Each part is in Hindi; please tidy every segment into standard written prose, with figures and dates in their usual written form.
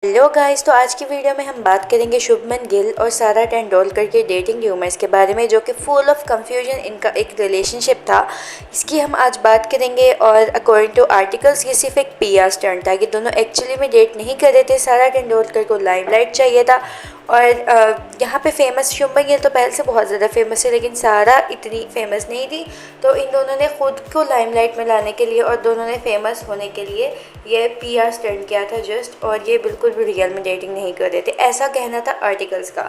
हेलो गाइस, तो आज की वीडियो में हम बात करेंगे शुभमन गिल और सारा टेंडुलकर के डेटिंग र्यूमर्स के बारे में, जो कि फुल ऑफ कंफ्यूजन इनका एक रिलेशनशिप था। इसकी हम आज बात करेंगे। और अकॉर्डिंग टू आर्टिकल्स ये सिर्फ एक पीआर स्टंट था कि दोनों एक्चुअली में डेट नहीं कर रहे थे। सारा टेंडुलकर को लाइमलाइट चाहिए था। और यहाँ पे फेमस शुभमन गिल तो पहले से बहुत ज़्यादा फेमस है, लेकिन सारा इतनी फेमस नहीं थी। तो इन दोनों ने खुद को लाइमलाइट में लाने के लिए और दोनों ने फेमस होने के लिए ये पीआर स्टंट किया था जस्ट। और ये बिल्कुल भी रियल में डेटिंग नहीं कर रहे थे, ऐसा कहना था आर्टिकल्स का,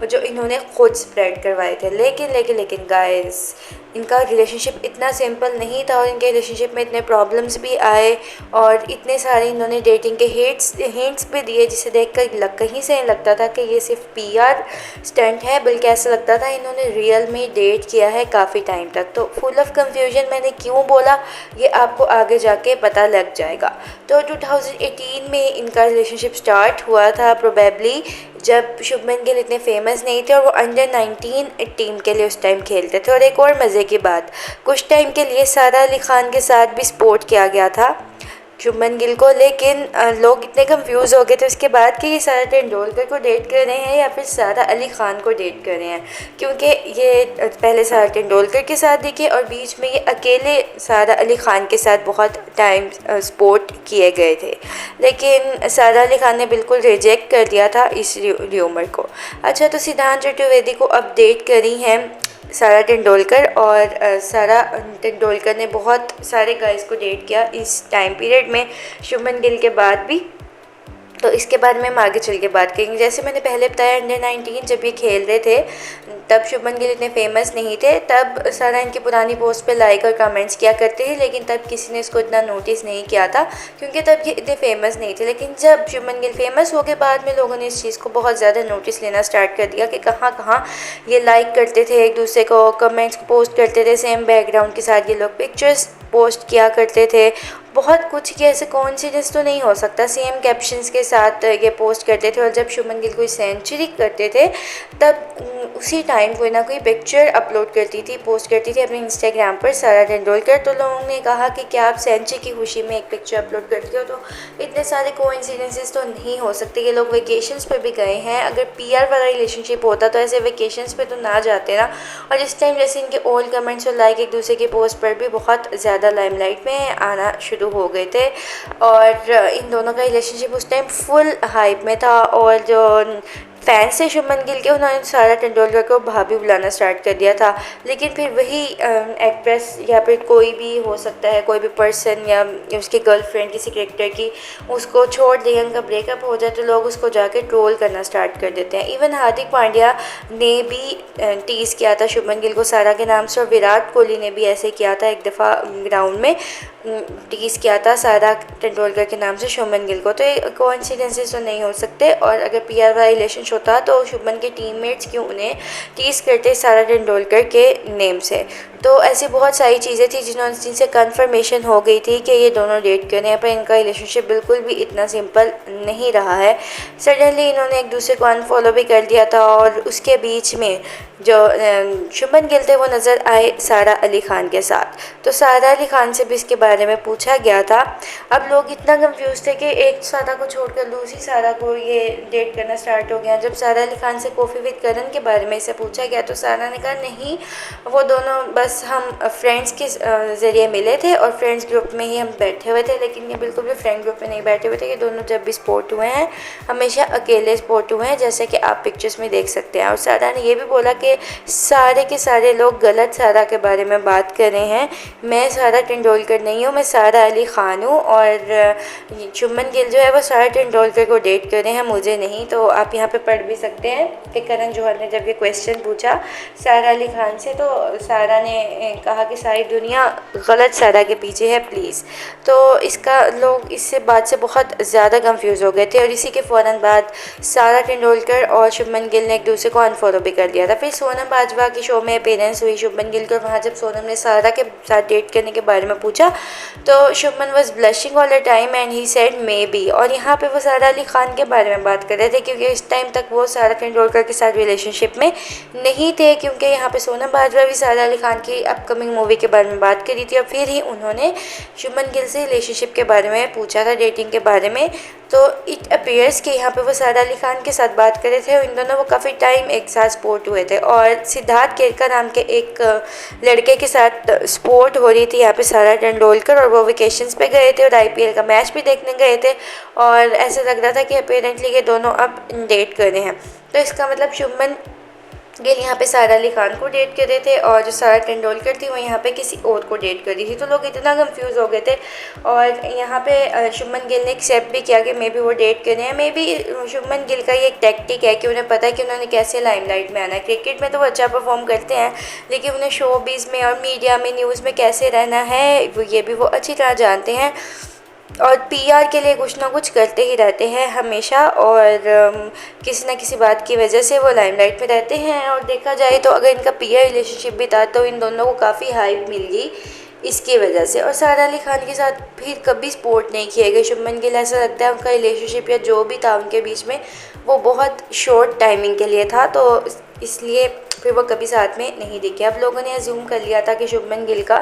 और जो इन्होंने खुद स्प्रेड करवाए थे। लेकिन गाइस, इनका रिलेशनशिप इतना सिंपल नहीं था और इनके रिलेशनशिप में इतने प्रॉब्लम्स भी आए और इतने सारे इन्होंने डेटिंग के हिंट्स भी दिए, जिसे देखकर कहीं से नहीं लगता था कि ये सिर्फ पीआर स्टंट है, बल्कि ऐसा लगता था इन्होंने रियल में डेट किया है काफ़ी टाइम तक। तो फुल ऑफ कंफ्यूजन मैंने क्यों बोला, ये आपको आगे जाके पता लग जाएगा। तो 2018 में इनका रिलेशनशिप स्टार्ट हुआ था, प्रोबेबली जब शुभमन गिल इतने फेमस नहीं थे और वो अंडर 19 टीम के लिए उस टाइम खेलते थे। और एक और मज़े की बात, कुछ टाइम के लिए सारा अली खान के साथ भी सपोर्ट किया गया था शुभमन गिल को। लेकिन लोग इतने कंफ्यूज हो गए थे उसके बाद कि ये सारा तेंदुलकर को डेट कर रहे हैं या फिर सारा अली खान को डेट कर रहे हैं, क्योंकि ये पहले सारा तेंदुलकर के साथ दिखे और बीच में ये अकेले सारा अली खान के साथ बहुत टाइम सपोर्ट किए गए थे। लेकिन सारा अली खान ने बिल्कुल रिजेक्ट कर दिया था इस र्यूमर को। अच्छा, तो सिद्धांत चतुर्वेदी को अपडेट करी हैं सारा तेंदुलकर, और सारा तेंदुलकर ने बहुत सारे गाइस को डेट किया इस टाइम पीरियड में, शुभमन गिल के बाद भी। तो इसके बारे में हम आगे चल के बात करेंगे। जैसे मैंने पहले बताया, अंडर 19 जब ये खेल रहे थे तब शुभमन गिल इतने फेमस नहीं थे। तब सारा इनकी पुरानी पोस्ट पे लाइक और कमेंट्स किया करते थे, लेकिन तब किसी ने इसको इतना नोटिस नहीं किया था क्योंकि तब ये इतने फेमस नहीं थे। लेकिन जब शुभमन गिल फेमस हो के बाद में लोगों ने इस चीज़ को बहुत ज़्यादा नोटिस लेना स्टार्ट कर दिया कि कहाँ कहाँ ये लाइक करते थे एक दूसरे को, कमेंट्स पोस्ट करते थे सेम बैकग्राउंड के साथ, ये लोग पिक्चर्स पोस्ट किया करते थे। बहुत कुछ कि ऐसे कॉन्सिडेंस तो नहीं हो सकता, सेम कैप्शंस के साथ ये पोस्ट करते थे। और जब शुभमन गिल कोई सेंचुरी करते थे तब उसी टाइम कोई ना कोई पिक्चर अपलोड करती थी, पोस्ट करती थी अपने इंस्टाग्राम पर सारा तेंदुलकर। तो लोगों ने कहा कि क्या आप सेंचुरी की खुशी में एक पिक्चर अपलोड करते हो, तो इतने सारे कोइंसिडेंसेस तो नहीं हो सकते। ये लोग वेकेशंस पे भी गए हैं, अगर पीआर वाला रिलेशनशिप होता तो ऐसे वेकेशंस पे तो ना जाते ना। और इस टाइम जैसे इनके ओल्ड कमेंट्स और लाइक एक दूसरे की पोस्ट पर भी बहुत ज़्यादा लाइमलाइट में आना शुरू हो गए थे। और इन दोनों का रिलेशनशिप उस टाइम फुल हाइप में था। और जो फैंस थे शुभमन गिल के, उन्होंने सारा तेंदुलकर को भाभी बुलाना स्टार्ट कर दिया था। लेकिन फिर वही एक्ट्रेस या फिर कोई भी हो सकता है, कोई भी पर्सन या उसकी गर्लफ्रेंड किसी कैरेक्टर की उसको छोड़ दे, उनका ब्रेकअप हो जाए तो लोग उसको जाके ट्रोल करना स्टार्ट कर देते हैं। इवन हार्दिक पांड्या ने भी टीज़ किया था शुभमन गिल को सारा के नाम से, और विराट कोहली ने भी ऐसे किया था एक दफ़ा ग्राउंड में टीज़ किया था सारा तेंदुलकर के नाम से शुभमन गिल को। तो ये कोइंसिडेंसेस तो नहीं हो सकते। और अगर पीआर वाला रिलेशनशिप होता तो शुभमन के टीममेट्स क्यों उन्हें टीज़ करते सारा तेंदुलकर के नेम से। तो ऐसी बहुत सारी चीज़ें थी जिनसे कंफर्मेशन हो गई थी कि ये दोनों डेट कर रहे हैं, पर इनका रिलेशनशिप बिल्कुल भी इतना सिंपल नहीं रहा है। सडनली इन्होंने एक दूसरे को अनफॉलो भी कर दिया था, और उसके बीच में जो शुभमन गिल थे वो नज़र आए सारा अली खान के साथ। तो सारा अली खान से भी इसके बारे में पूछा गया था। अब लोग इतना कंफ्यूज थे कि एक सारा को छोड़कर दूसरी सारा को ये डेट करना स्टार्ट हो गया। जब सारा अली खान से कॉफ़ी विद करण के बारे में इसे पूछा गया तो सारा ने कहा नहीं, वो दोनों बस हम फ्रेंड्स के ज़रिए मिले थे और फ्रेंड्स ग्रुप में ही हम बैठे हुए थे। लेकिन ये बिल्कुल भी फ्रेंड ग्रुप में नहीं बैठे हुए थे। ये दोनों जब भी स्पोर्ट हुए हैं हमेशा अकेले स्पोर्ट हुए हैं, जैसे कि आप पिक्चर्स में देख सकते हैं। और सारा ने ये भी बोला कि सारे के सारे लोग गलत सारा के बारे में बात कर रहे हैं। मैं सारा तेंदुलकर नहीं हूँ, मैं सारा अली खान हूँ, और शुभमन गिल जो है वो सारा तेंदुलकर को डेट कर रहे हैं, मुझे नहीं। तो आप यहाँ पे पढ़ भी सकते हैं कि करण जौहर ने जब ये क्वेश्चन पूछा सारा अली खान से, तो सारा ने कहा कि सारी दुनिया गलत सारा के पीछे है प्लीज़। तो इसका लोग इससे बात से बहुत ज़्यादा कंफ्यूज हो गए थे। और इसी के फ़ौरन बाद सारा तेंदुलकर और शुभमन गिल ने एक दूसरे को अनफॉलो भी कर दिया था। फिर सोनम बाजवा की शो में अपीयरेंस हुई शुभमन गिल को, वहाँ जब सोनम ने सारा के साथ डेट करने के बारे में पूछा तो Shubman was blushing all the time and he said may be. और यहाँ पे वो सारा अली खान के बारे में बात कर रहे थे क्योंकि इस टाइम तक वो सारा तेंदुलकर के साथ रिलेशनशिप में नहीं थे, क्योंकि यहाँ पे सोनम बाजवा भी सारा अली खान की अपकमिंग मूवी के बारे में बात करी थी और फिर ही उन्होंने शुभमन गिल से रिलेशनशिप के बारे में पूछा था, डेटिंग के बारे में। तो इट अपेयर्स कि यहाँ पे वो सारा अली खान के साथ बात कर रहे थे और इन दोनों वो काफ़ी टाइम एक साथ स्पोर्ट हुए थे। और सिद्धार्थ केरकर नाम के एक लड़के के साथ स्पोर्ट हो रही थी यहाँ पे सारा तेंदुलकर, और वो वेकेशंस पे गए थे और आईपीएल का मैच भी देखने गए थे और ऐसा लग रहा था कि अपेरेंटली ये दोनों अब डेट कर रहे हैं। तो इसका मतलब शुभमन गिल यहाँ पे सारा अली खान को डेट कर रहे थे और जो सारा तेंदुलकर थी वो यहाँ पे किसी और को डेट कर रही थी। तो लोग इतना कंफ्यूज हो गए थे और यहाँ पे शुभमन गिल ने एक्सेप्ट भी किया कि मे बी वो डेट कर रहे हैं। मे बी शुभमन गिल का ये एक टैक्टिक है कि उन्हें पता है कि उन्होंने कैसे लाइमलाइट में आना है। क्रिकेट में तो वो अच्छा परफॉर्म करते हैं, लेकिन उन्हें शोबिज़ में और मीडिया में, न्यूज़ में कैसे रहना है ये भी वो अच्छी तरह जानते हैं और पीआर के लिए कुछ ना कुछ करते ही रहते हैं हमेशा, और किसी ना किसी बात की वजह से वो लाइमलाइट में रहते हैं। और देखा जाए तो अगर इनका पीआर रिलेशनशिप भी था तो इन दोनों को काफ़ी हाइप मिल गई इसकी वजह से। और सारा अली खान के साथ फिर कभी सपोर्ट नहीं किया गया शुभमन गिल। ऐसा लगता है उनका रिलेशनशिप या जो भी था उनके बीच में वो बहुत शॉर्ट टाइमिंग के लिए था, तो इसलिए फिर वो कभी साथ में नहीं दिखे। अब लोगों ने अज्यूम कर लिया था कि शुभमन गिल का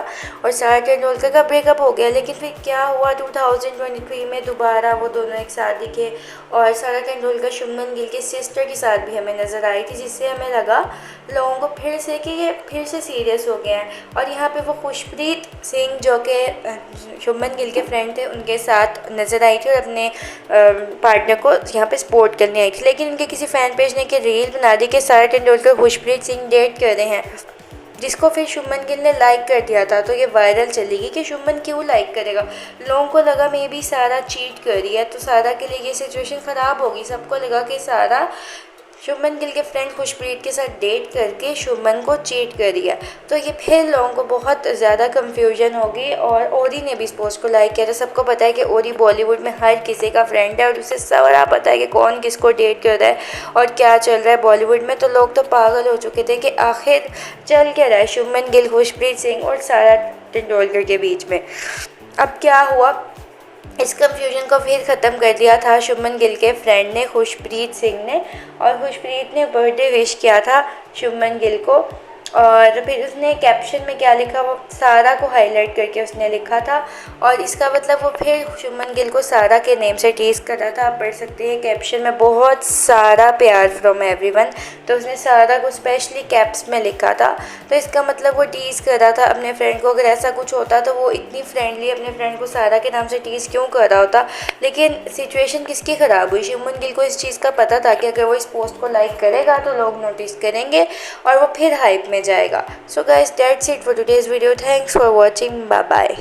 और सारा तेंदुलकर का ब्रेकअप हो गया, लेकिन फिर क्या हुआ 2023 में दोबारा वो दोनों एक साथ दिखे और सारा तेंदुलकर शुभमन गिल के सिस्टर के साथ भी हमें नज़र आई थी, जिससे हमें लगा लोगों को फिर से कि ये फिर से सीरियस हो गया है। और यहाँ पे वो खुशप्रीत सिंह जो कि शुभमन गिल के फ्रेंड थे उनके साथ नज़र आई थी और अपने पार्टनर को यहाँ पे सपोर्ट करने आई थी, लेकिन उनके किसी फ़ैन पेज ने के रील बना दी कि सारा तेंदुलकर खुशप्रीत सिंह डेट कर रहे हैं, जिसको फिर शुभमन गिल ने लाइक कर दिया था। तो ये वायरल चलेगी कि शुभमन क्यों लाइक करेगा। लोगों को लगा मे बी सारा चीट कर रही है, तो सारा के लिए ये सिचुएशन ख़राब होगी। सबको लगा कि सारा शुभमन गिल के फ्रेंड खुशप्रीत के साथ डेट करके शुभमन को चीट कर दिया। तो ये फिर लोगों को बहुत ज़्यादा कंफ्यूजन होगी। और ओरी ने भी इस पोस्ट को लाइक किया था। सबको पता है कि ओरी बॉलीवुड में हर किसी का फ्रेंड है और उसे सारा पता है कि कौन किसको डेट कर रहा है और क्या चल रहा है बॉलीवुड में। तो लोग तो पागल हो चुके थे कि आखिर चल क्या रहा है शुभमन गिल, खुशप्रीत सिंह और सारा तेंदुलकर के बीच में। अब क्या हुआ, इस कंफ्यूजन को फिर ख़त्म कर दिया था शुभमन गिल के फ्रेंड ने, खुशप्रीत सिंह ने। और खुशप्रीत ने बर्थडे विश किया था शुभमन गिल को और फिर उसने कैप्शन में क्या लिखा, वो सारा को हाईलाइट करके उसने लिखा था। और इसका मतलब वो फिर शुभमन गिल को सारा के नेम से टीज़ कर रहा था। आप पढ़ सकते हैं कैप्शन में, बहुत सारा प्यार फ्रॉम एवरीवन। तो उसने सारा को स्पेशली कैप्स में लिखा था। तो इसका मतलब वो टीज़ कर रहा था अपने फ्रेंड को। अगर ऐसा कुछ होता तो वो इतनी फ्रेंडली अपने फ्रेंड को सारा के नाम से टीज़ क्यों कर रहा होता। लेकिन सिचुएशन किसकी ख़राब हुई, शुभमन गिल को इस चीज़ का पता था कि अगर वो इस पोस्ट को लाइक करेगा तो लोग नोटिस करेंगे और वो फिर हाइप में जाएगा। So guys, that's it for today's video. Thanks for watching, bye bye.